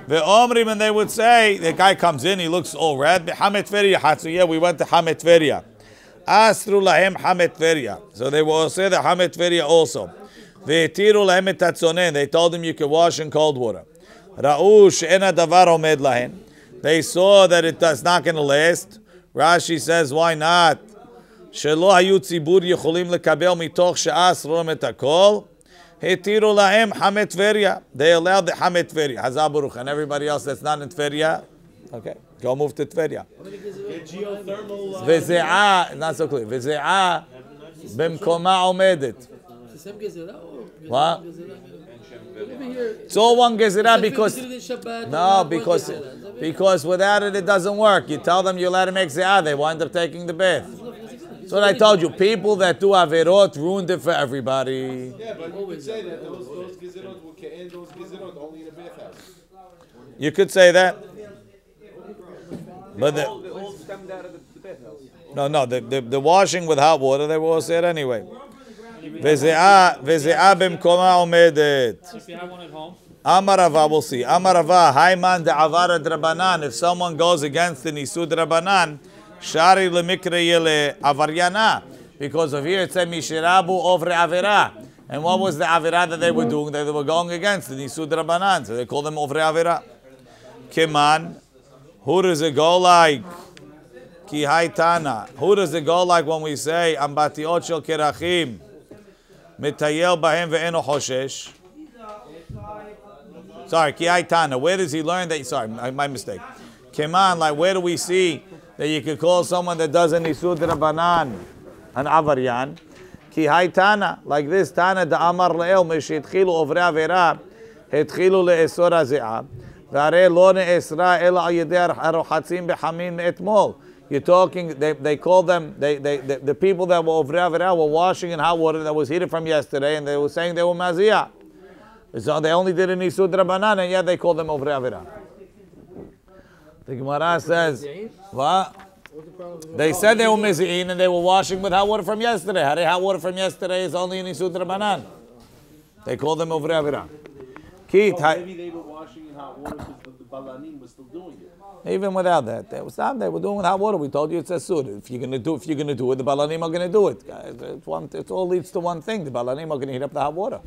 Ve'omrim, and they would say, the guy comes in, he looks all red. Hamet Tveria Hatsu. Yeah, we went to Hamet Tveria. Asru lahem Hamet Tveria. So they will say the Hamet Tveria also. Ve'tiru lahem et hatzonen. They told him you could wash in cold water. Ra'u she'ena davar omed lahen. They saw that it's not going to last. Rashi says, why not? Shelo hayu tzibur yicholim lekabel mitoch she'as rom et hakol. Hetiru lahem Hamet Tveria. They allowed the Hamet Tveria. Hazar Baruch. And everybody else that's not in Tveria, okay, go move to Tveria. Veze'ah, not so clear. Veze'ah b'mkoma omedet. What? It's all one gezerah because without it, it doesn't work. You tell them you let them make ze'ah, they wind up taking the bath. So what I told you, people that do averot ruined it for everybody. Yeah, but you could say that those gezerot will end those gezerot only in a bathhouse. You could say that. But they all stemmed out of the bathhouse. No, the washing with hot water, they will all say it anyway. Veze'ah b'mkoma omedet. If you have one at home. Amarava, we'll see. Amarava, hayman de'avara drabanan. If someone goes against the nisud drabanan, shari lemikre yele avaryana. Because of here it said mishirabu ovre avera. And what was the avera that they were doing? They were going against the nisud drabanan. So they call them ovre avera. Kiman, who does it go like? Ki haytana. Who does it go like when we say ambatiot shel kerachim? Mitayel bahem ve'eno hoshesh. Sorry, ki haytana. Where does he learn that? Sorry, my mistake. Kiman, like where do we see that you could call someone that does an isud rabanan an avaryan? Ki haytana, like this tana da amar le'el meshitchilu ovre avera hetchilu le'esor haze'ah v'arei lo ne'esra ela al yedei harochatzim bechamin me'etmol. You're talking, they call them, the people that were ovre avera were washing in hot water that was heated from yesterday, and they were saying they were maziyah. So they only did an isud rabanan, and yet they call them ovre avera. The Gemara says, what? They said they were mizi'in and they were washing with hot water from yesterday. How hot water from yesterday is only in isud rabanan. They call them ovre avera. Maybe they were washing in hot water because the balanim was still doing it. Even without that, they were doing with hot water. We told you it's a sud. If you're gonna do it, the balanim are gonna do it. It all leads to one thing. The balanim are gonna heat up the hot water.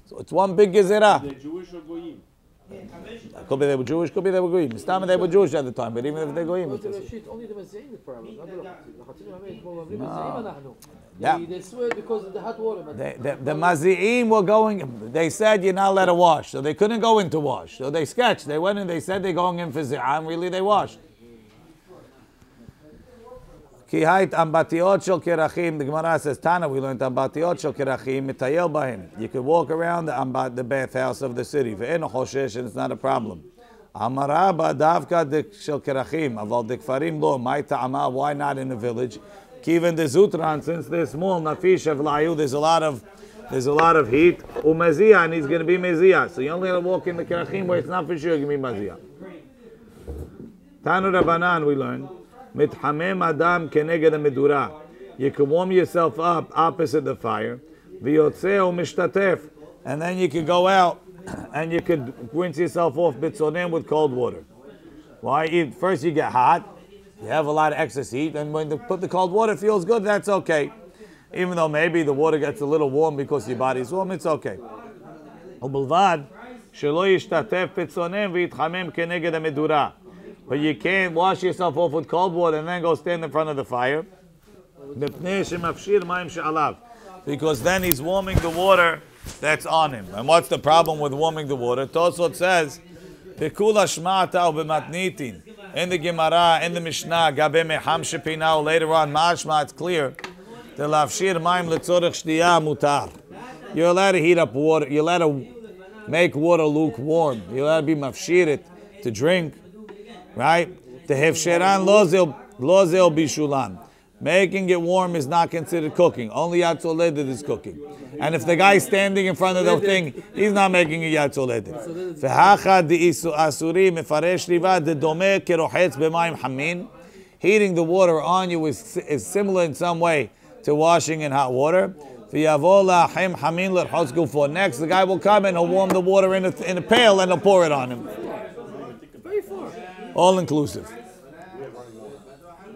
So it's one big gezerah. They're Jewish or goyim? Could be they were Jewish, could be they were goyim. Stam they were Jewish at the time, but even if they're goyim, it's only the Mazi'im the problem. Yeah. They swear because of the hot water. The Mazi'im were going, they said you're not allowed to wash. So they couldn't go in to wash. So they sketched. They went in, they said they're going in for zi'ah, and really they washed. Ki hait ambatiot shel kerachim. The Gemara says, Tana, we learned ambatiot shel kerachim, mitayel bahim. You could walk around the bathhouse of the city. Ve'en choshesh, and it's not a problem. Amaraba davka shel kerachim. Aval dekfarim lo, mai ta'ama, why not in the village? Even the Zutran, since they're small, nafish avlayu, there's a lot of heat. Umezia, and he's going to be mezia. So you only have to walk in the kerachim where it's not for sure going to be mezia. Tanu Rabbanan, we learn, mithamem adam keneged medura. You can warm yourself up opposite the fire. V'yotzeu mishtatef, and then you can go out and you could rinse yourself off bitzonim with cold water. Why? First you get hot. You have a lot of excess heat, and when you put the cold water, it feels good, that's okay. Even though maybe the water gets a little warm because your body's warm, it's okay. But you can't wash yourself off with cold water and then go stand in front of the fire. Because then he's warming the water that's on him. And what's the problem with warming the water? Tosfot says, in the Gemara, in the Mishnah, Gabe Meham Shepinau, later on, Mashma, it's clear. The Lavshir Maim Letzorech Shtiyah Mutar. You're allowed to heat up water. You're allowed to make water lukewarm. You're allowed to be mafshir to drink, right? The Hefsheran Lozel Bishulan. Making it warm is not considered cooking. Only Yatzoledet is cooking. And if the guy's standing in front of the thing, he's not making a Yatzoledet. Heating the water on you is similar in some way to washing in hot water. Next, the guy will come and he'll warm the water in a pail and he'll pour it on him. All inclusive.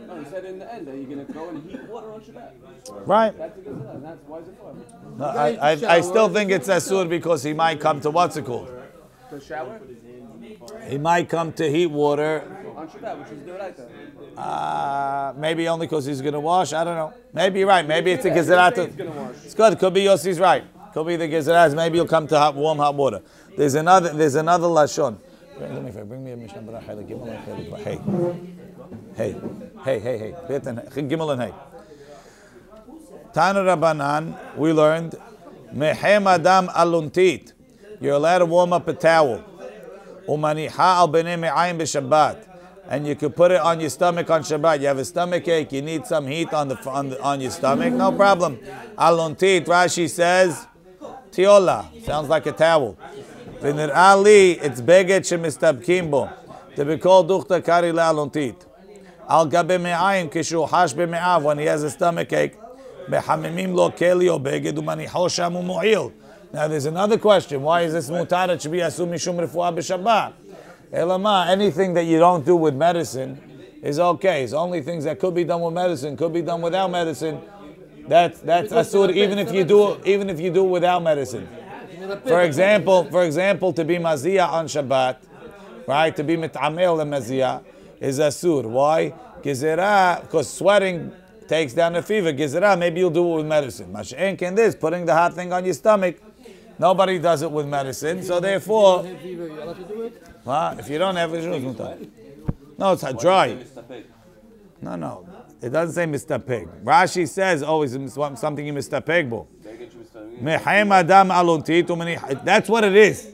No, he said in the end that you're going to go and heat water on Shabbat. Right. That's a good thing. That's why is it for? No, I still think it's asur because he might come to what's it called? To shower? He might come to heat water. On Shabbat, which is the right there. Maybe only because he's going to wash. I don't know. Maybe you're right. Maybe it's a gezerat. It's good. Could be Yossi's right. Could be the gezerat. Maybe you'll come to warm hot water. There's another lashon. Bring me a Mishnah Berachah. Hey. Gimel and hey. Tana Rabbanan, we learned, Mehem Adam aluntit. You're allowed to warm up a towel. Umaniha al b'nei me'ayim b'Shabbat. And you could put it on your stomach on Shabbat. You have a stomach ache, you need some heat on your stomach, no problem. Aluntit, Rashi says, Tiola, sounds like a towel. V'nir ali, it's beged shemistabkim bo. To be called duchta kari le'aluntit. Al gabe me'ayim kishu hash b'me'av, when he has a stomach ache. Behamimim lo keli o beged umaniho sham umu'il. Now there's another question. Why is this mutar? It should be asum mishum refuah b'Shabbat. Elama, anything that you don't do with medicine is okay. It's only things that could be done with medicine, could be done without medicine. That's asur even if you do it without medicine. For example, to be maziyah on Shabbat, right? To be mit'amel and maziyah is asur. Why? Gezerah, because sweating takes down the fever. Gezerah, maybe you'll do it with medicine. Mash'en can this, putting the hot thing on your stomach. Nobody does it with medicine, so therefore. If you don't have it, no, it's dry. No. It doesn't say Mr. Pig. Rashi says, it's something you Mr. Pig. That's what it is.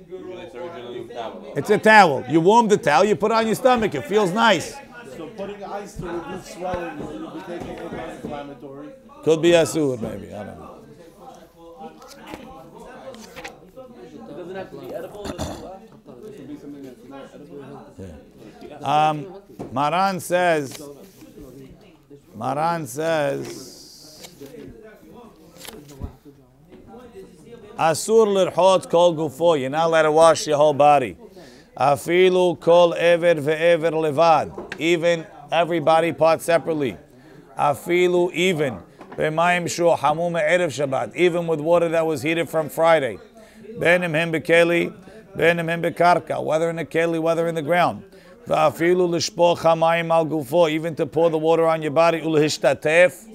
It's a towel. You warm the towel, you put it on your stomach. It feels nice. So putting ice to reduce swelling, will you be taking anti-inflammatory? Could be asur, maybe. I don't know. It doesn't have to be edible. It could be something that's not edible. Maran says, asur l'rchot kol gufo. You're not allowed to wash your whole body. Afilu kol ever ve'ever levad. Even every body part separately. Afilu even. B'mayim shu hamum erev Shabbat. Even with water that was heated from Friday. Benim him bekeli, benim him bekarka. Whether in the keli, whether in the ground. Va'afilu l'shpoch hamayim al gufo. Even to pour the water on your body. Ul'hishtatef.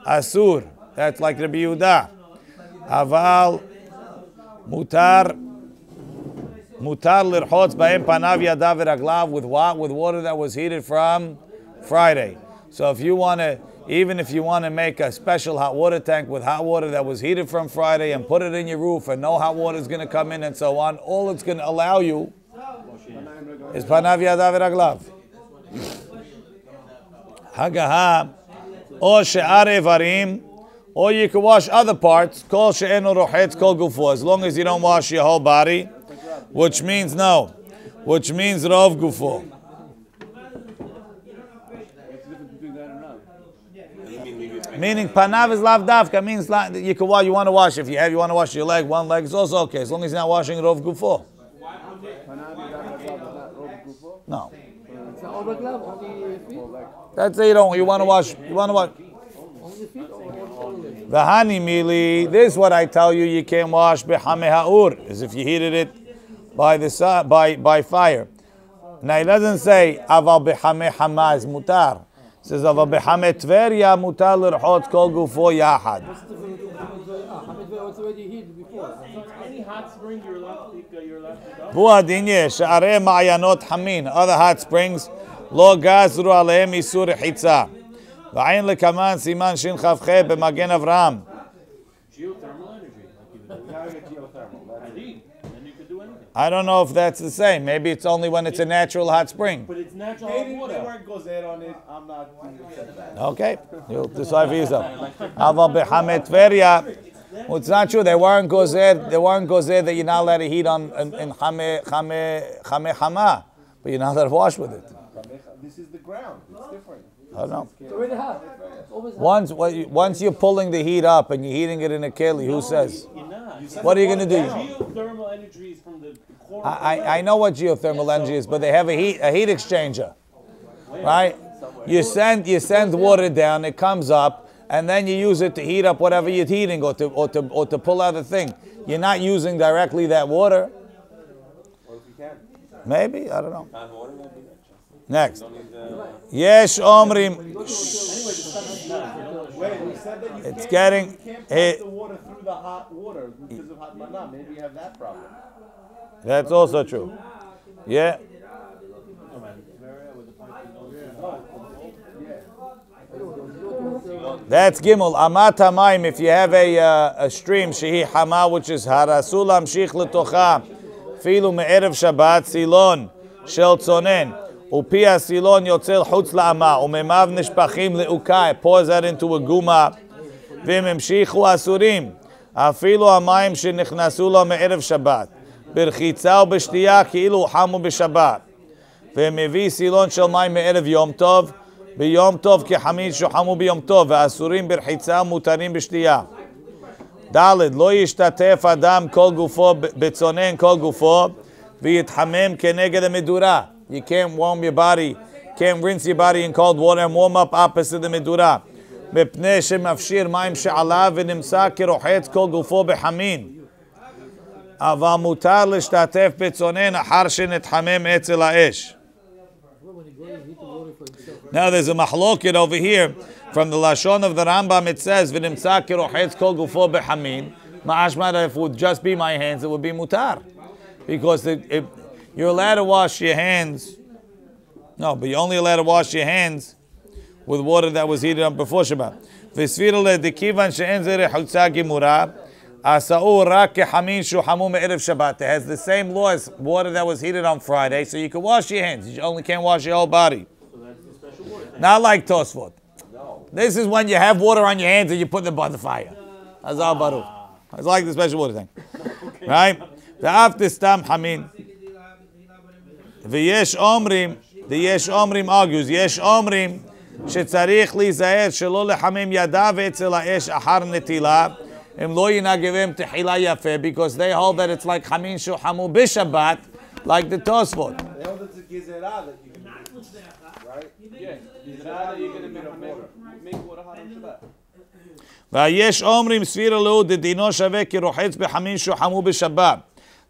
Asur. That's like Rabbi Yehuda. Aval mutar lirchotz b'hem panav yadav v'raglav. With what? With water that was heated from Friday. So if you want to, even if you want to make a special hot water tank with hot water that was heated from Friday and put it in your roof and no hot water is going to come in and so on, all it's going to allow you is panav yadav v'raglav. Hagaha or she'ar evarim. Or you can wash other parts. Kol she'enu rochetz kol gufo. As long as you don't wash your whole body, which means rov gufo. Meaning panav is lav davka means you want to wash. If you want to wash your leg, one leg is also okay as long as you're not washing rov gufo. No. That's it. You want to wash. V'hani mili, this is what I tell you, you can't wash b'hameh ha'ur, as if you heated it by fire. Now he doesn't say aval b'hameh hama is mutar. It says aval b'hameh tveria mutar l'rchot kol gufo yahad. Any hot spring you're allowed to go? V'u adinye she'arei ma'ayanot hamin. Other hot springs lo gazru alehem isur chitza. V'ayin lekaman siman shin chavche b'magen Avraham. Geothermal energy. I don't know if that's the same. Maybe it's only when it's a natural hot spring. But it's natural hot water. They weren't gozer on it. I'm not upset that. Okay, you'll decide for yourself. Aval b'chamet Tveria. Well, it's not true. They weren't gozer. They weren't gozer that you're not allowed to heat on in chame hama, but you're not allowed to wash with it. This is the ground. It's different. I don't know. It's already hot. Once you're pulling the heat up and you're heating it in a keli, who says? What are you going to do? Geothermal geothermal energy is from the core. I know what geothermal energy is, but they have a heat exchanger, right? You send water down, it comes up, and then you use it to heat up whatever you're heating or to pull out the thing. You're not using directly that water. What if you can? Maybe, I don't know. Hot water will be Next. Yes. Yesh omrim. Wait, we said that you It's can't, getting you can't hit. pass the water through the hot water because of hot mana. Maybe you have that problem. That's also true. Yeah. That's Gimel. Amat hamayim. If you have a stream, shehi hama, which is harasul amshich letocha, filu me'erev Shabbat silon shel tzonen, upi silon yotzel chutz la'ama, umemav nishpachim le'ukai. Pours that into a guma. V'im emshichu asurim. Afilu hamayim shenichnasu lo me'erev Shabbat. ברחיצה ובשתייה כאילו חמו בשבת. ומביא סילון של מים מערב יום טוב, ביום טוב כחמין שחמו ביום טוב, ואסורים ברחיצה ומותרים בשתייה. ד' לא ישתתף אדם כל גופו, בצונן כל גופו, ויתחמם כנגד המדורה. You can't warm your body, can't rinse your body in cold water and warm up opposite the מדורה. מפני שמפשיר מים שעליו ונמצא כרוחץ כל גופו בחמין. אבל מותר להשתתף בצונן אחר שנתחמם אצל האש. Now there's a mahloket over here from the Lashon of the Rambam. It says v'nimtza kirochetz kol gufo bechamin. Ma'ashma that if it would just be my hands, it would be mutar, because you're allowed to wash your hands. No, but you're only allowed to wash your hands with water that was heated up before Shabbat. V'svira le'dekivan she'en zeh rechutza gemura. Asa'u rak kehamin shuhamu me'erev Shabbat. It has the same law as water that was heated on Friday, so you can wash your hands. You only can't wash your whole body. Not like Tosfot. No. This is when you have water on your hands and you put them by the fire. Hazal Baruch. It's like the special water thing. Okay. Right? The after stam hamin. The yesh omrim argues. Yesh omrim shetzarich lizaer shelo lehamim yadav etzel ha'esh achar netila. Im lo yinagevim tehila yafeh, because they hold that it's like hamin shuhamu b'Shabbat, like the Tosfot. They hold it's a gizerah that you can do. Right? Yeah. Gizerah that you're going to make water hot on Shabbat. ויש אומרים ספירה לו דדינו שווה כרוחץ בחמין שוחמו בשבת.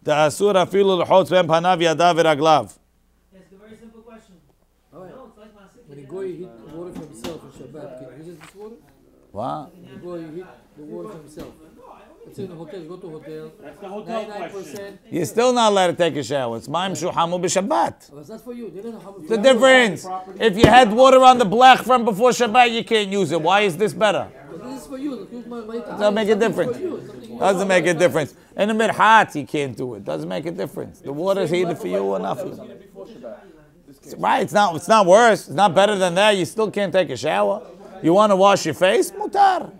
דאסור אפילו לרחוץ בין פניו ידיו ורגליו. Ask a very simple question. When a goy heat water for himself on Shabbat, can he use this water? What? When a goy heat the water for himself. Let's say in a hotel, you go to a hotel. That's the hotel 99%. You're still not allowed to take a shower. It's maim shuhamu b'Shabbat. Well, that's for you. They don't know how The difference. If you had water on the blech from before Shabbat, you can't use it. Why is this better? This is for you. Doesn't make a difference. Doesn't make a difference. In the mid-hot, you can't do it. Doesn't make a difference. The water's heated for you or not for you. Right, it's not worse. It's not better than that. You still can't take a shower. You want to wash your face? Mutar.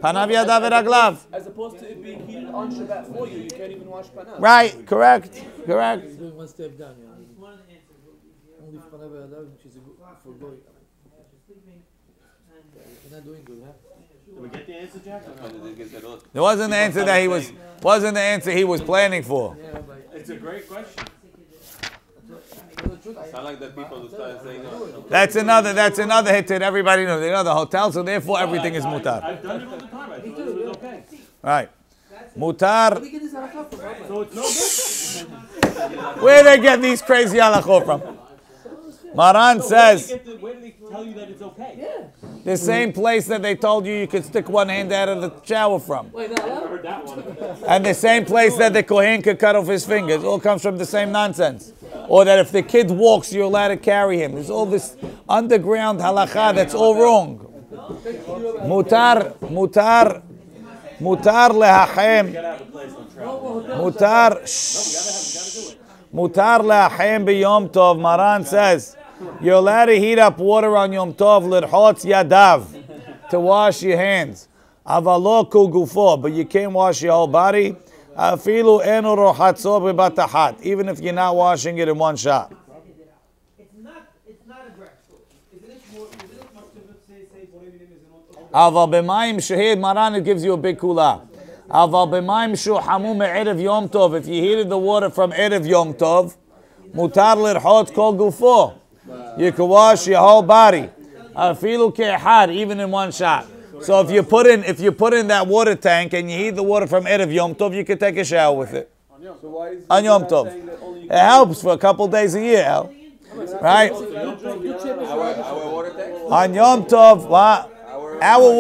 Panav yadav v'raglav. As opposed to it being heated on Shabbat for you, you can't even wash panav. Right, correct. He's going one step down. Only for Panav, which is for goy. You're not doing good, huh? Did we get the answer, Jack? There wasn't the answer that he was planning for. Yeah, but It's a great question. Sound like the people who started saying no. That's another hit that everybody knows. They know the hotel, so therefore everything is mutar. I've done it all the time. I thought it was okay. Right. Mutar. So it's no good. Where they get these crazy halachot from? Maran says Where did they tell you that it's okay? the same place that they told you could stick one hand out of the shower from. I heard that one. And the same place that the Kohen could cut off his fingers. All comes from the same nonsense. Or that if the kid walks, you're allowed to carry him. There's all this underground halacha that's all wrong. Mutar lehachem. Mutar lehachem b'yom tov. Maran says, you're allowed to heat up water on Yom Tov, l'rchotz yadav, to wash your hands. Avalo kul gufo, but you can't wash your whole body. Afilu enu rohatzo b'batahat, even if you're not washing it in one shot. It's not a graph. Isn't it more much to say Aval b'mayim shehid, Maran, it gives you a big kula. Aval b'mayim shu hamu me'erev Yom Tov. If you heated the water from Erev Yom Tov, mutar l'rhot kol gufo. You can wash your whole body. Afilu ke'ehad, even in one shot. So if you put in that water tank and you heat the water from Erev Yom Tov, you can take a shower with it. So why is On Yom Tov. It helps for a couple days a year, Al. Right? Our water tank? On Yom Tov, what? Our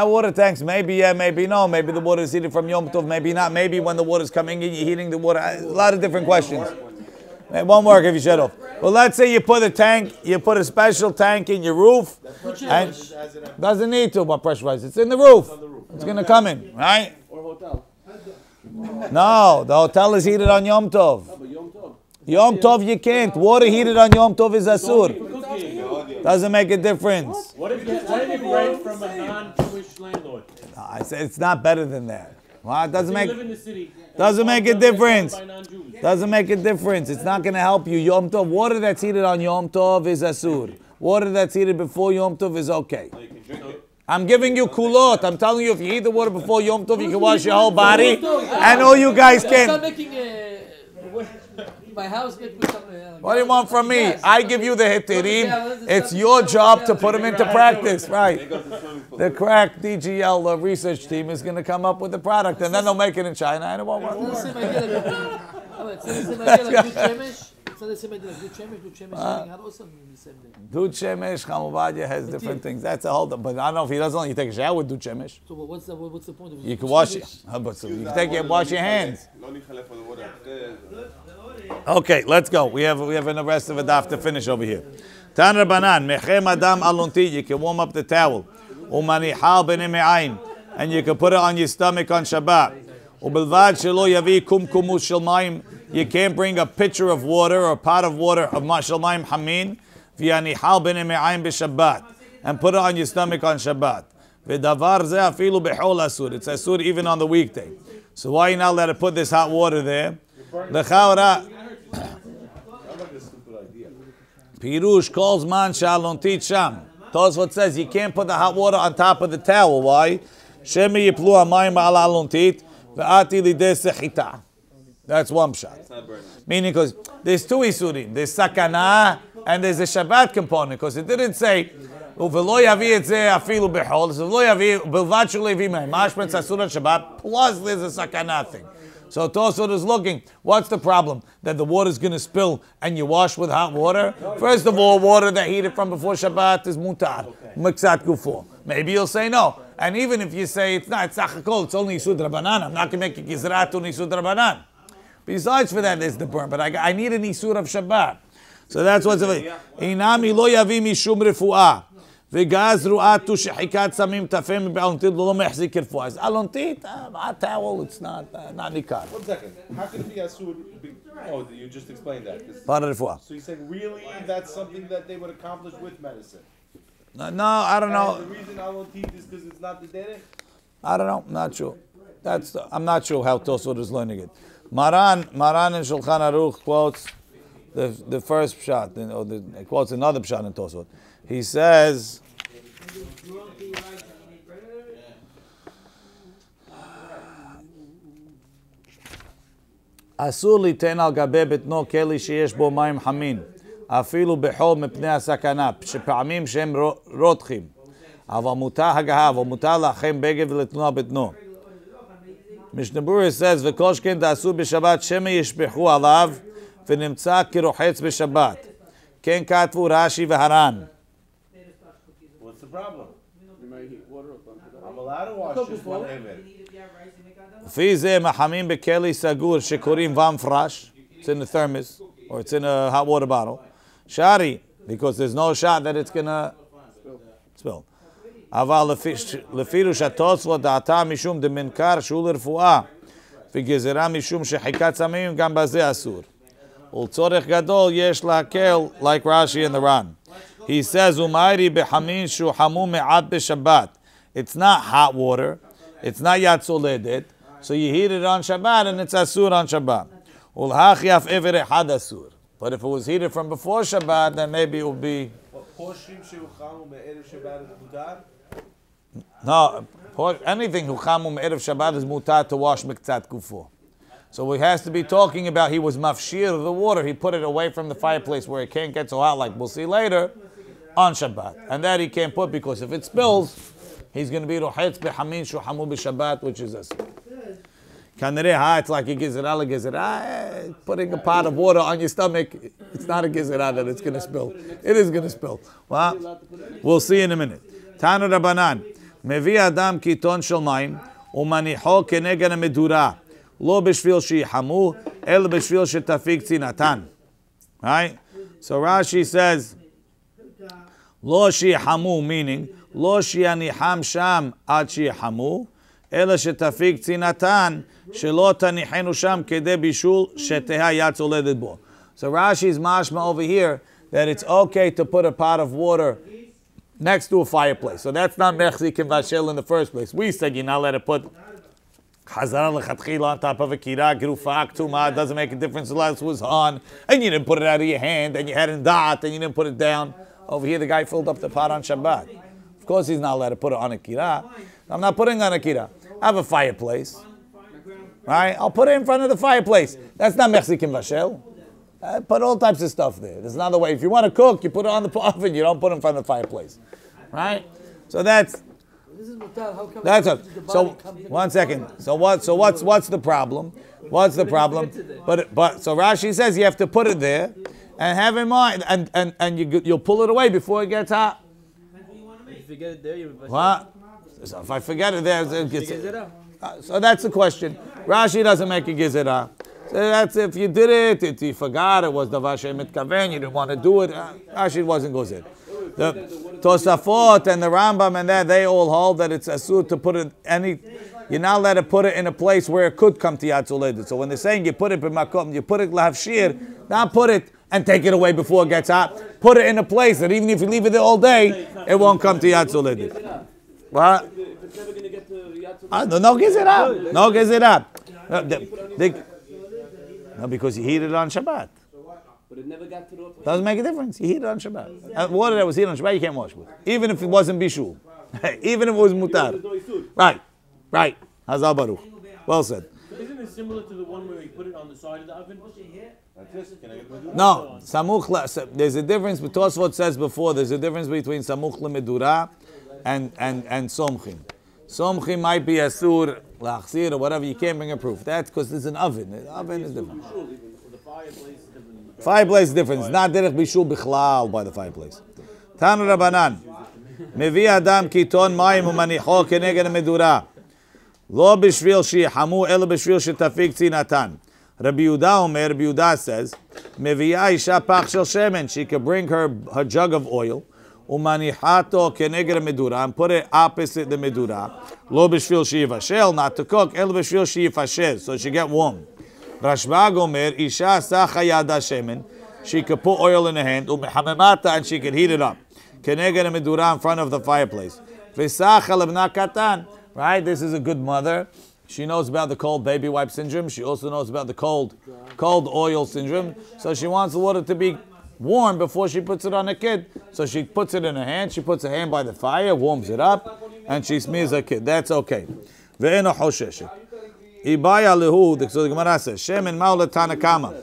water tanks, maybe yeah, maybe no. Maybe the water is heated from Yom Tov, maybe not. Maybe when the water is coming in, you're heating the water. A lot of different questions. It won't work if you shut off. Well, let's say you put a special tank in your roof, and doesn't need to, but pressurized. It's in the roof. It's going to come in, right? or hotel? No, the hotel is heated on Yom Tov. But Yom Tov. Yom Tov you can't. Water heated on Yom Tov is asur. Doesn't make a difference. What if you rent from a non-Jewish landlord? No, I say it's not better than that. Well, it doesn't You make live in the city. doesn't make a difference. By non-Jews. Doesn't make a difference. It's not going to help you. Yom Tov, water that's heated on Yom Tov is asur. Water that's heated before Yom Tov is okay. I'm giving you kulot. I'm telling you, if you heat the water before Yom Tov, you can wash your whole body. And all you guys Stop can. making my house make me some. What do you want from me? I give you the hitirim. It's your job to put them into practice, right? The crack DGL research team is going to come up with the product, and then they'll make it in China, and it won't work. Dud shemesh, Chamuvadia has different things. That's a whole. But I don't know if he doesn't let you take a shower with dud shemesh. So what's the point of it? You can wash it. You can wash your hands. Okay, let's go. We have the rest of a daf to finish over here. Tan Rabbanan, mechem adam alunti. You can warm up the towel. Umanihal b'nei me'ayin, and you can put it on your stomach on Shabbat. Ubelvad shelo yavi kumkumus shel mayim. You can't bring a pitcher of water or a pot of water of shel mayim hamin. V'yanihal b'nei me'ayin b'Shabbat, and put it on your stomach on Shabbat. V'davar ze afilu b'chol asur. It's asur even on the weekday. So why are you not allowed to put this hot water there? L'chaora. Pirush calls man shalontit sham. Tosfot says you can't put the hot water on top of the towel. Why? Shemi yiplu hamayim al alontit ve'ati lidei sechita. That's one shot. Meaning, because there's two isurim. There's sakana and there's a Shabbat component. Because it didn't say uvelo yavi et ze afilu bechol. So uvelo yavi bilvad shelo yavi mayim. Mashmet asur on Shabbat. Plus there's a sakana thing. So Tosfot is looking, what's the problem? That the water's going to spill and you wash with hot water? First of all, water that heated from before Shabbat is mutar. Miksat gufo. Maybe you'll say no. And even if you say it's not, it's achakol, it's only Yisud Rabbanan. I'm not going to make a gizrat on Yisud Rabbanan. Besides for that, there's the burn. But I need an Yisur of Shabbat. So that's what's of it. Inami lo yavi mishum refuah. V'gaz ru'atu shechikat samim tafem b'alontit lo mehzik kirfuah. Alontit, hot towel, it's not nikar. 1 second. How can it be asur? Oh, you just explained that. Part of refuah. So you're saying really that's something that they would accomplish with medicine? No, I don't know. And the reason I won't teach is because it's not the derech? I don't know. I'm not sure. I'm not sure how Tosfot is learning it. Maran in Shulchan Aruch quotes the first pshat, or quotes another pshat in Tosfot. He says, אסור ליתן על גבי בטנו כלי שיש בו מים חמים, אפילו בחול מפני הסכנה, שפעמים שהם רותחים. אבל מותר הגהה, אבל מותר לאחם בגד ולתנו על בטנו. משנה ברורה says, וכל שכן תעשו בשבת שמא ישפכו עליו, ונמצא כרוחץ בשבת. כן כתבו רש"י והר"ן. What's the problem? I'm allowed to wash just one image. לפי זה מחמים בכלי סגור שקוראים ומפרש, it's in a thermos, or it's in a hot water bottle. Shari, because there's no shot that it's gonna spill. אבל לפי רשתות דעתה משום דמנכר שהוא לרפואה, וגזרה משום שחיקת סמים גם בזה אסור. ולצורך גדול יש להקל, like Rashi and the Ran. He says, ומאירי בחמין שהוא חמום מעט בשבת. It's not hot water, it's not yad soledet, so you heat it on Shabbat and it's asur on Shabbat. Ulhachi af ever echad asur. But if it was heated from before Shabbat, then maybe it would be. No, anything who chamu me'erev Shabbat is mutar to wash miktzat gufo. So it has to be talking about he was mafshir the water. He put it away from the fireplace where it can't get so hot, like we'll see later, on Shabbat. And that he can't put because if it spills, he's going to be rohetz behamin shuhamu b'Shabbat, which is this. Kanere, it's like a gizerah, putting a pot of water on your stomach. It's not a gizerah that it's going to spill. It is going to spill. Well, we'll see in a minute. Tanu Rabbanan, mevi adam kiton shel mayim umaniho keneged medura. Lo b'shvil sheyihamu, el b'shvil shetafik tzinatan. Right? So Rashi says, lo sheyihamu, meaning, lo sheyaniham sham ad sheyihamu, el shetafik tzinatan, shelo tanihenu sham kedei bishul sheteha yatz oledet bo. So Rashi's mashma over here, that it's okay to put a pot of water next to a fireplace. So that's not mechzik and vashel in the first place. We said you're not allowed to put Chazara lechatchila on top of a kira, gerufak, tuma, doesn't make a difference unless it was on, and you didn't put it out of your hand, and you had it dot, and you didn't put it down. Over here, the guy filled up the pot on Shabbat. Of course, he's not allowed to put it on a kira. I'm not putting it on a kira. I have a fireplace, right? I'll put it in front of the fireplace. That's not Mexican vashel. Put all types of stuff there. There's another way. If you want to cook, you put it on the oven. You don't put it in front of the fireplace, right? So that's. That's it. So 1 second. So what's the problem? What's the problem? But so Rashi says you have to put it there and have in mind, and you'll pull it away before it gets hot. If you get it there, you. What? So if I forget it there, it gets. So that's the question. Rashi doesn't make a gizera. So that's if you did it, you forgot it was the Vashem Mitkaven, you didn't want to do it. Rashi wasn't gozer. The Tosafot and the Rambam and that, they all hold that it's asur to put it you're not allowed to put it in a place where it could come to Yatzuledet. So when they're saying you put it in Makom, you put it lahavshir, not put it and take it away before it gets hot. Put it in a place that even if you leave it there all day, it won't come to Yatzuledet. What? No gezerah. No gezerah. No, because you heat it on Shabbat. But it never got to the Doesn't make a difference. You heat it on Shabbat. Water that was heated on Shabbat, you can't wash with. Even if it wasn't bishul. Even if it was mutar. Right. Hazal Baruch. Well said. Isn't it similar to the one where you put it on the side of the oven? No. Samuch. There's a difference. Tosfot says before, there's a difference between samuch lemedura and somchim. Somchim might be asur, lachsir, or whatever. You can't bring a proof. That's because there's an oven. The oven is different. Fireplace is different. It's not derech bishul bichlal by the fireplace. Tanu Rabbanan. Mevi adam kiton mayim umanicho keneged medura. Lo b'shvil sheyihamu elo b'shvil shetafik tzinatan. Rabbi Yehuda says, Meviya isha pach shel shemen. She could bring her jug of oil. Umanichato keneged medura, and put it opposite the medura. Lo b'shvil sheyivashel, not to cook. Elo b'shvil sheyifasher, so she get warm. Rashba Gomer, Isha Sacha Yada Shemen, she could put oil in her hand, Umehamemata, and she could heat it up. Keneged medura in front of the fireplace. V'sacha lebna katan, right? This is a good mother. She knows about the cold baby wipe syndrome. She also knows about the cold oil syndrome. So she wants the water to be warm before she puts it on her kid. So she puts it in her hand. She puts her hand by the fire, warms it up, and she smears her kid. That's okay. Ve'eno hosheshet. Ibaya lehu, so the Gemara says, Shemen ma'u Tanakama.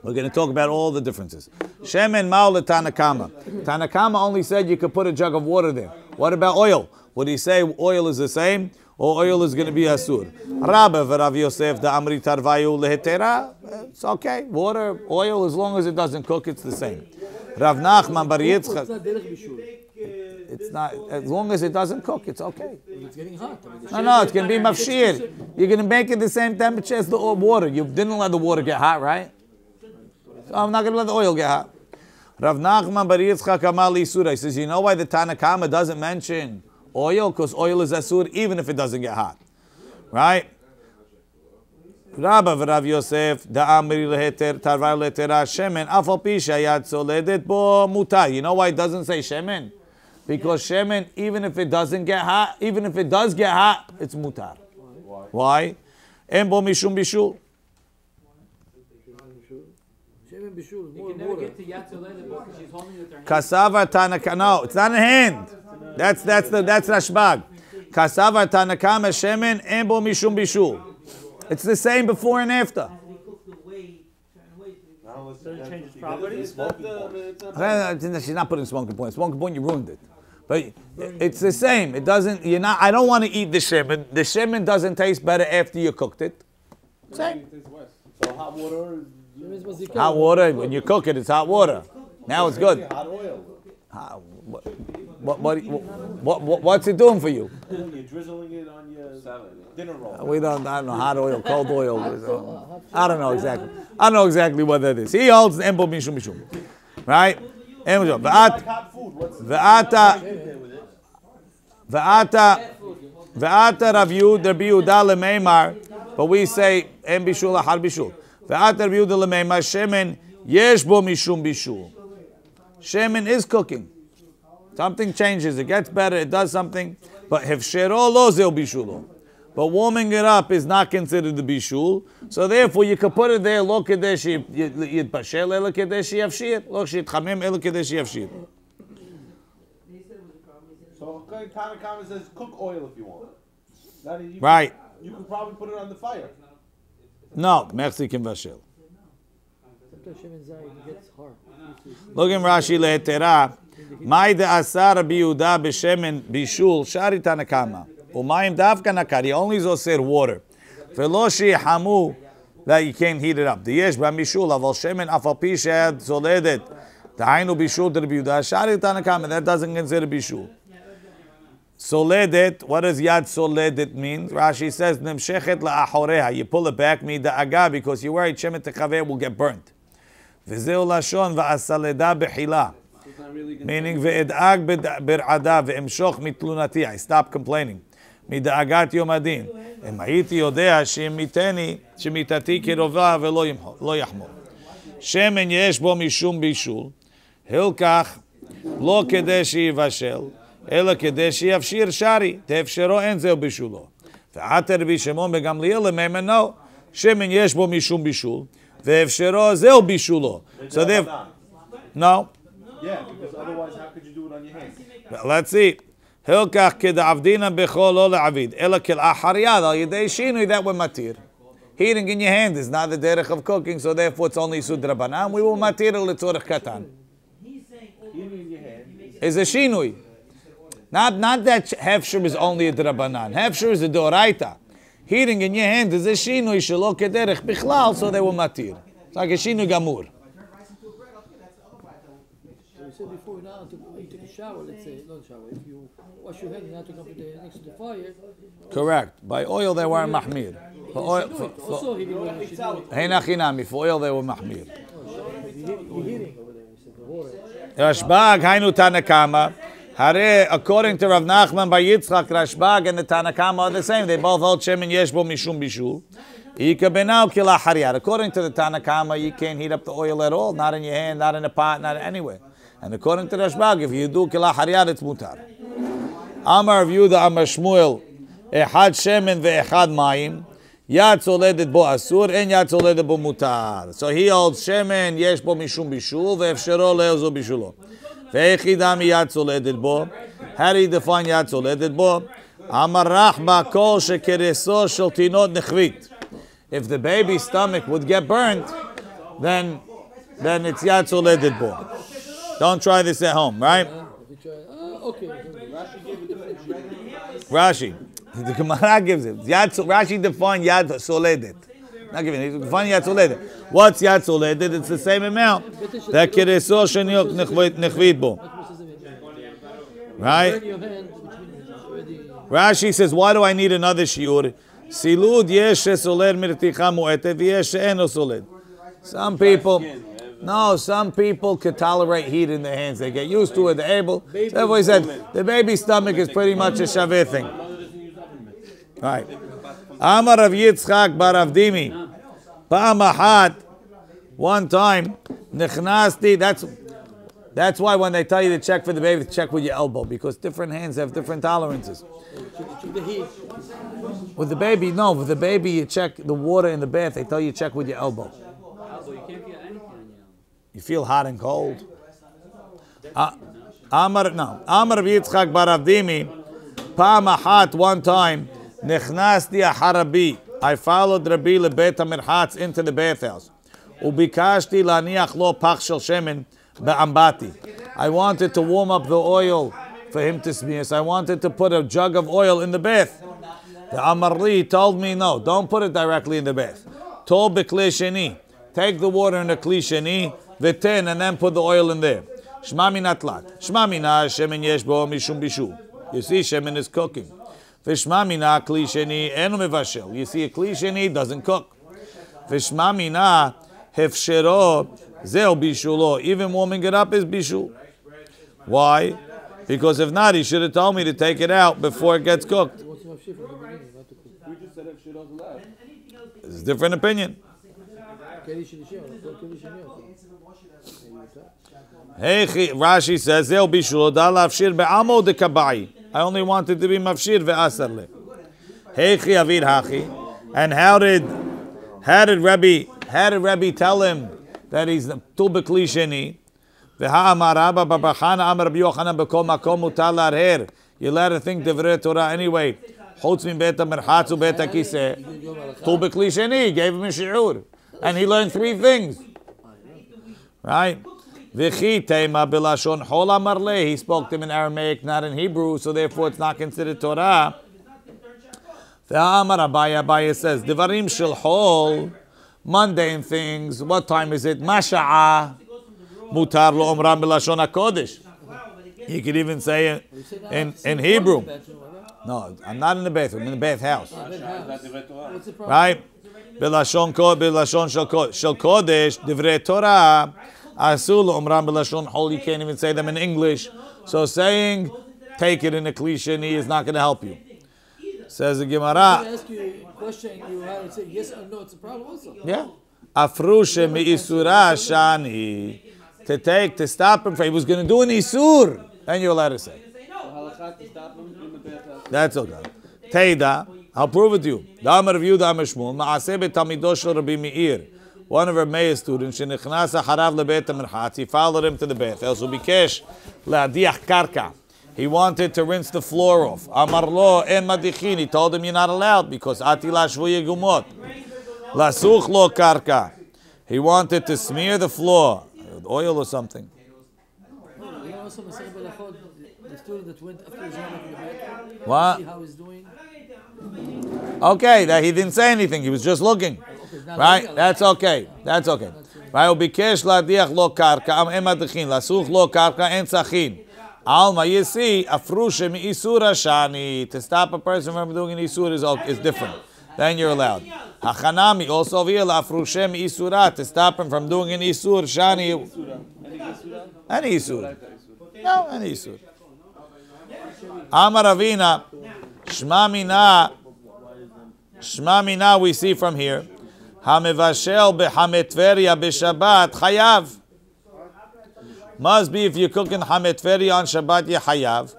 We're going to talk about all the differences. Shemen ma'u Tanakama. Tanakama only said you could put a jug of water there. What about oil? Would he say oil is the same, or oil is going to be asur? Rabbi v'Rav Yosef da amri tarvayu lehetera. It's okay. Water, oil, as long as it doesn't cook, it's the same. Rav Nachman bar Yitzchak. It's not, as long as it doesn't cook, it's okay. It's getting hot. No, it's going to be mafshir. You're going to make it the same temperature as the water. You didn't let the water get hot, right? So I'm not going to let the oil get hot. Rav Nachman bar Yitzchak Amar L'Isura. He says, you know why the Tanakama doesn't mention oil? Because oil is asur even if it doesn't get hot. Right? Rabbi v'Rav Yosef da'amri leheter tarvar lehetera shemen afal pi shayat soledet bo mutar. You know why it doesn't say shemen? Because shemen, even if it doesn't get hot, even if it does get hot, it's mutar. Why? En bo mishum bishul. Shemen bishul is more You can never get to Yatzoledet because she's holding it with her hand. Kasava tanaka. No, it's not in hand. That's Rashbag. Kasavar Tanakama Shemen and Bo Mishum Bishul. It's the same before and after. Does it change its properties? She's not putting smoking point. Smoking point, you ruined it. But it's the same. It doesn't. You're not. I don't want to eat the shemen. The shemen doesn't taste better after you cooked it. Same. So hot water is Hot water. When you cook it, it's hot water. Now it's good. hot oil. What's it doing for you? You're drizzling it on your dinner roll. I don't know, hot oil, cold oil. I don't know exactly. I don't know exactly what that is. He holds the embo mishum mishum. Right? Like hot food. What's Ve'ata Rav Yehuda lemeimar, but we say em bishul ahar bishul. Ve'ata Rav Yehuda lemeimar shemen yesh bo mishum bishul. Shemen is cooking. Something changes. It gets better. It does something. But hefshero lo zeu bishulo. But warming it up is not considered the bishul. So therefore, you can put it there. Lo kedesh yitbashel elo kedesh yavshir. Lo shitchamim elo kedesh yavshir. So Tanakama says cook oil if you want. Right. You can probably put it on the fire. No, Mexican vashel. Sometimes shemen zayit gets hard. Look in Rashi le'etera. Mai de'asar Rabbi Yehuda b'shemen bishul shari Tanakama. Umayim davka nakar. He only zoser water. Velo shehamu that you can't heat it up. Diyesh b'mishul aval shemen afal pi she'ad zoledet. Dahainu bishul Rabbi Yehuda shari Tanakama. That doesn't consider bishul. Soledet, what does yad soledet mean? Rashi says, Nimshechet la'achoreha. You pull it back, mi da'aga, because you're worried shemet techaveh will get burnt. V'zeu lashon va'asaleda b'chila. Meaning, ve'ed'ag bir'ada ve'emshoch mitlunati. I stop complaining. Mi da'agat yom adin. Em ha'iti yodea shemitati kirova ve'lo yachmol. Shemen yesh bo mishum bishul. Hilkach lo kedeshi yivashel. אלא כדי שיפשיר שרי, תאפשרו אין זהו בישולו. ועתר רבי שמעון בגמליאל לממנו, שמן יש בו משום בישול, ואפשרו זהו בישולו. So no. Yeah, because otherwise how could you do it on your hands? Let's see. הלקח כדעבדינא בכל לא לעביד, אלא כלאחר יד, על ידי שינוי that we're matir. Heating in your hand is not the derech of cooking, so therefore it's only sud rabbanan. We will matir l'tzorech katan. Heating in your hand is a shinui. Not that hefsher is only a drabanan. Hefsher is a doraita. Heating in your hand is a shinui shelo kederech bichlal, so they were matir. It's like a shinui gamur. So you said before, now when you take a shower, let's say, not a shower, if you wash your hands, now to come next to the fire. Correct. By oil they were mahmir. For oil, Also, he for oil they were mahmir. you're heating over there, you said the water. Rashbag hainu tanakama. Hare, according to Rav Nachman by Yitzchak, Rashbag and the Tanakama are the same. They both hold shemen yesh bo mishum bishul. Ika benau kila hariyat. According to the Tanakama, you can't heat up the oil at all. Not in your hand, not in a pot, not anywhere. And according to Rashbag, if you do kila hariyat, it's mutar. Amar Rav Yehuda Amar Shmuel, echad shemen ve'echad mayim. Yad zoledet bo asur, en yad zoledet bo mutar. So he holds shemen yesh bo mishum bishul, ve'efshero le'ozo bishulo. Ve'echidam yad zoledet bo. How do you define yad zoledet bo? Amar rachba kol shekereso shel tinot nechvit. If the baby's stomach would get burnt, then it's yad zoledet bo. Don't try this at home, right? Okay. Rashi. The Gemara gives it. Rashi defined yad soledet. Not giving it. Define yad soledet. What's yad soledet? It's the same amount. That kireso sheniok nechvit bo. Right? Rashi says, why do I need another shiur? Silud yesh soled mirticha mu'etet yesh eno soled. Some people could tolerate heat in their hands. They get used to it. They're able. Therefore, he said the baby's stomach is pretty much a shaveh thing. Right. Amar Rav Yitzchak bar Avdimi. Pa'am achat. One time, nechnasti. That's why when they tell you to check for the baby, check with your elbow, because different hands have different tolerances. With the baby, no. With the baby, you check the water in the bath. They tell you check with your elbow. You feel hot and cold. Amar Yitzchak bar Avdimi, Pam Achat, one time, Nechnasti Harabi. I followed Rabbi lebeit hamirchatz into the bathhouse. Ubikashti laniach lo pach shel shemen be'ambati. I wanted to warm up the oil for him to smear. So I wanted to put a jug of oil in the bath. The Amarli told me, no, don't put it directly in the bath. Tol bekli sheni. Take the water in the kli sheni, v'ten, and then put the oil in there. Shma min atlat. Shma mina shemen yesh bo mishum bishu. You see, shemen is cooking. V'shma mina kli sheni enu mevashel. You see, a kli sheni doesn't cook. V'shma mina hefshero zeo bishulo. Even warming it up is bishul. Why? Because if not, he should have told me to take it out before it gets cooked. It's a different opinion. Hey, Rashi says, "Zeh bishul da lafshir be'amo de kabai." I only wanted to be mafshir ve'asar le. Hey, avid hachi. And how did Rabbi tell him that he's tu bekli sheni? Ve'ha'amar Rabba babachana amar Rabbi Yochanan b'kol makom mutar larher. You let her think divrei Torah anyway. Chutz min beit hamerchatz u'beit hakiseh. Tu bekli sheni. Gave him a shi'ur. And he learned three things. Right? V'chi teima b'lashon hol amar le. He spoke to him in Aramaic, not in Hebrew, so therefore it's not considered Torah. Ve'amar Abaya says, Devarim shel hol, mundane things. What time is it? Masha'a. Mutar lo omram b'lashon HaKodesh. He could even say it in Hebrew. No, I'm not in the bathroom. I'm in the bathhouse. Right? B'lashon shel Kodesh, divrei Torah. Asul umram b'lashon hol. You can't even say them in English. So saying, take it in a cliche is not going to help you. Says the Gemara. I ask you a question, you have to say yes or no. It's a problem also. Yeah. Afrushe mi'isura shani. To stop him. He was going to do an isur. And you're allowed to say. That's okay. Teida. I'll prove it to you. Damar Rav Damar Shmuel. Ma'aseh betamido shel Rabbi Meir. One of our Meir students, shenechnasa harav lebeit hamerchatz. He followed him to the bath. Also bikesh le'adiach karka. He wanted to rinse the floor off. Amar lo en madichin. He told him you're not allowed because ati lashvu yegumot. Lasuch lo karka. He wanted to smear the floor with oil or something. You know also the student that went after his to the bathroom. What? See how he's doing. Okay, that he didn't say anything. He was just looking. Right? That's okay. That's okay. Right? Ubikesh ladiach lo karka am emadichin lasuch lo karka en sachin. Alma, you see, afrushe mi isura shani. To stop a person from doing an isur is different. Then you're allowed. Hachanami also via afrushe mi isura. To stop him from doing an isur shani. Any isur. No, any isur. Amar Avina, Shma mina, we see from here. Hamevashel behametveria b'Shabbat chayav. Must be if you're cooking hametveria on Shabbat, you chayav.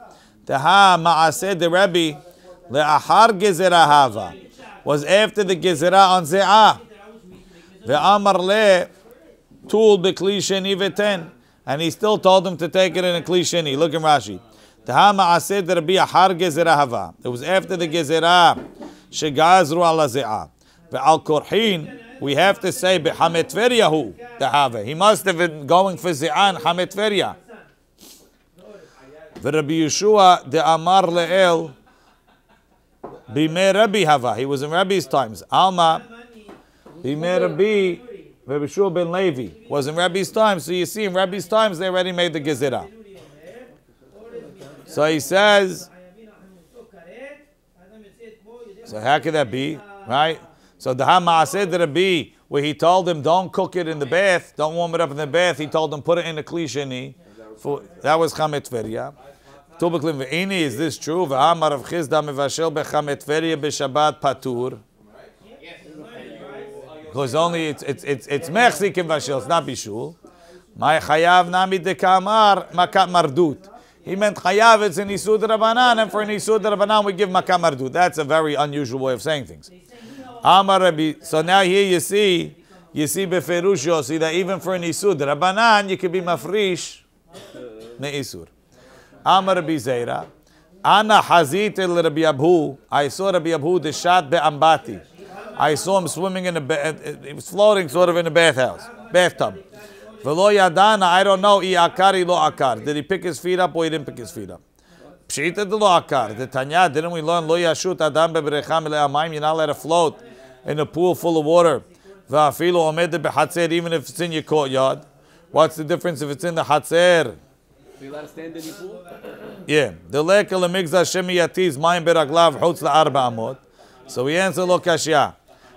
Teha ma'aseh de Rabbi le'achar gezerah hava. Was after the gezerah on ze'ah. Ve'amar le tul b'kli sheni v'ten. And he still told him to take it in a kli sheni. Look in Rashi. Teha ma'aseh de Rabbi achar gezerah hava. It was after the gezerah. Shegazru ala ze'ah. Ve'al korhin, we have to say behametveryahu tehave. He must have been going for ze'ah and hametverya. Ve'Rabbi Yeshua de Amar le'el b'mei Rabbi hava. He was in Rabbi's times. Alma b'mei Rabbi Yeshua ben Levi was in Rabbi's times. So you see, in Rabbi's times they already made the gezerah. So he says. So how could that be, right? So the Hama'aseh Rabbi, where he told him don't cook it in the bath, don't warm it up in the bath. He told him put it in the kli sheni. That was chametveria. Tubaklim ve'ini, is this true? V'amar Rav Chizda mevashel bechametveria b'Shabbat patur. Because only it's mechzik in vashel, it's not bishul. My chayav nami dekamar makat mardut. He meant chayav, it's an isud rabbanan, and for an isud rabbanan we give makat mardut. That's a very unusual way of saying things. Amar Rabbi. So now here you see beferush, you see that even for an isud rabbanan you can be mafrish me isur. Amar Rabbi Zeira. Ana hazit el Rabbi Abu. I saw Rabbi Abu the shot be'ambati. I saw him swimming in he was floating sort of in a bathtub. V'lo yadana, I don't know, I akari lo akar. Did he pick his feet up or he didn't pick his feet up? Pshita de lo akar. The Tanya, didn't we learn lo yashut adam be'berecham le'amayim? You're not allowed to float in a pool full of water. V'afilu omed be'hatzer, even if it's in your courtyard. What's the difference if it's in the hatzer? So you allowed to stand in your pool? Yeah. The leka lemigza shemi yatiz mayim beraglav chutz la'arba amot. So we answer lo kashya.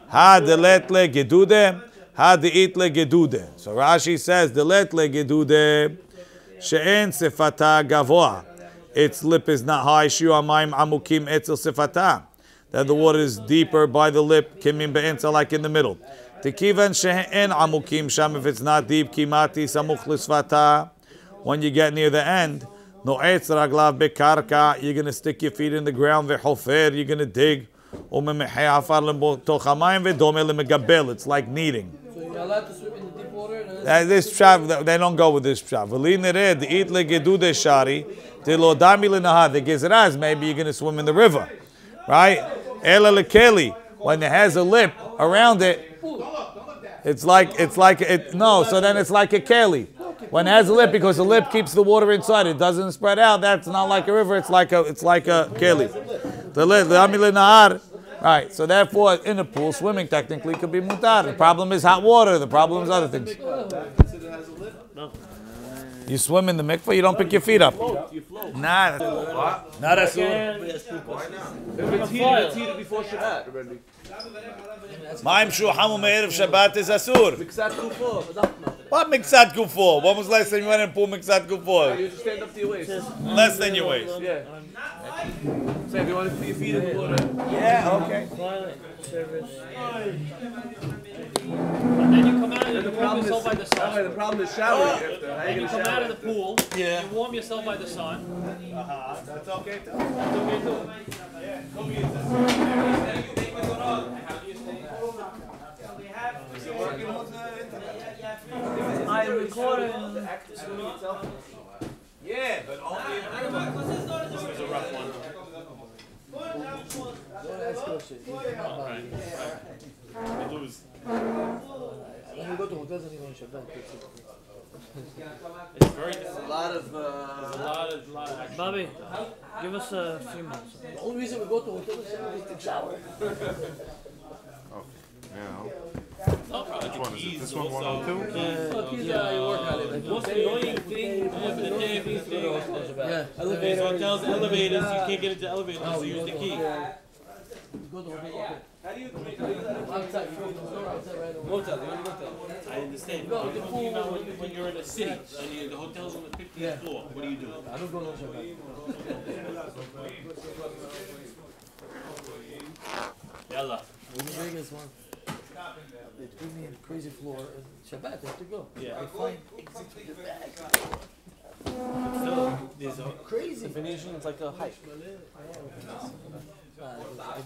Ha delet le gedude, ha deit le gedude. So Rashi says delet le gedude she'en sifata gavoa. Its lip is not high. Shiu amayim amukim etzel sifata. That the water is deeper by the lip. Kimim be'enza, like in the middle. Tekivan she'en amukim sham, if it's not deep. Kimati samuch l'sfata. When you get near the end, no etz raglav bekarka. You're gonna stick your feet in the ground. Ve'hofer. You're gonna dig. It's like kneading. So you're allowed to swim in the deep water? This pshat, they don't go with this pshat. The gezraz, maybe you're going to swim in the river, right? When it has a lip around it, it's like no. So then it's like a keli. When it has a lip, because the lip keeps the water inside, it doesn't spread out. That's not like a river. It's like a keli. Right, so therefore, in a pool, swimming technically could be mutar. The problem is hot water. The problem is other things. You swim in the mikveh, you don't pick your feet up. Nah, not as soon. If it's heated before Shabbat already. Ma'im shu hamu me'erev Shabbat is asur. Miksat gufo. What miksat gufo? When was the last time you went in a pool miksat gufo? You just stand up to your waist. Less than your waist. Yeah. So if you want to put your feet in the water. Yeah, okay. And then you come out and you warm yourself by the sun. The problem is showering after. How Then you you gonna come out of shower? the pool. Yeah. You warm yourself by the sun. That's okay too. That's okay too. I recorded. Yeah, but only if This was a rough one. Don't ask questions. You lose. When we go to hotels and you go on Shabbat, It's very. A lot of. A lot of action. Bobby, give us a few minutes. the only reason we go to hotels is to shower. Which one is it? This one, 102? Yeah, you work on it. Most annoying thing of the day of these days. Yeah, There's hotels, elevators. You can't get into elevators, so use the key. Go to hotel. How do you make Outside, you go to the store outside right away. motel? You want to motel? I understand. No, I'm talking about when you're in a city and the hotel's on the 15th floor. What do you do? I don't go no Shabbat. Yalla. In Vegas one. They put me in a crazy floor and Shabbat, I have to go. Yeah. I find exit to the back. Still, there's a Crazy. Venetian, it's like a hike. I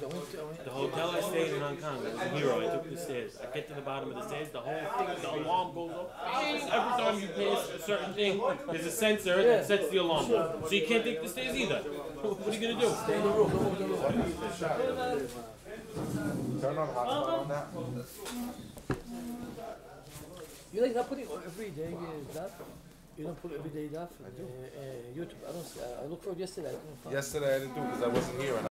went The hotel I stayed in Hong Kong, I was a hero. I took the stairs. I get to the bottom of the stairs, the whole thing, the alarm goes off. Every time you pass a certain thing, there's a sensor that sets the alarm off. So you can't take the stairs either. What are you going to do? Stay in the room, don't move the room. Turn on hotspot on that. You like not putting every day daf? You don't put every day daf? YouTube. I looked for it yesterday. I couldn't find it. Yesterday I didn't do because I wasn't here.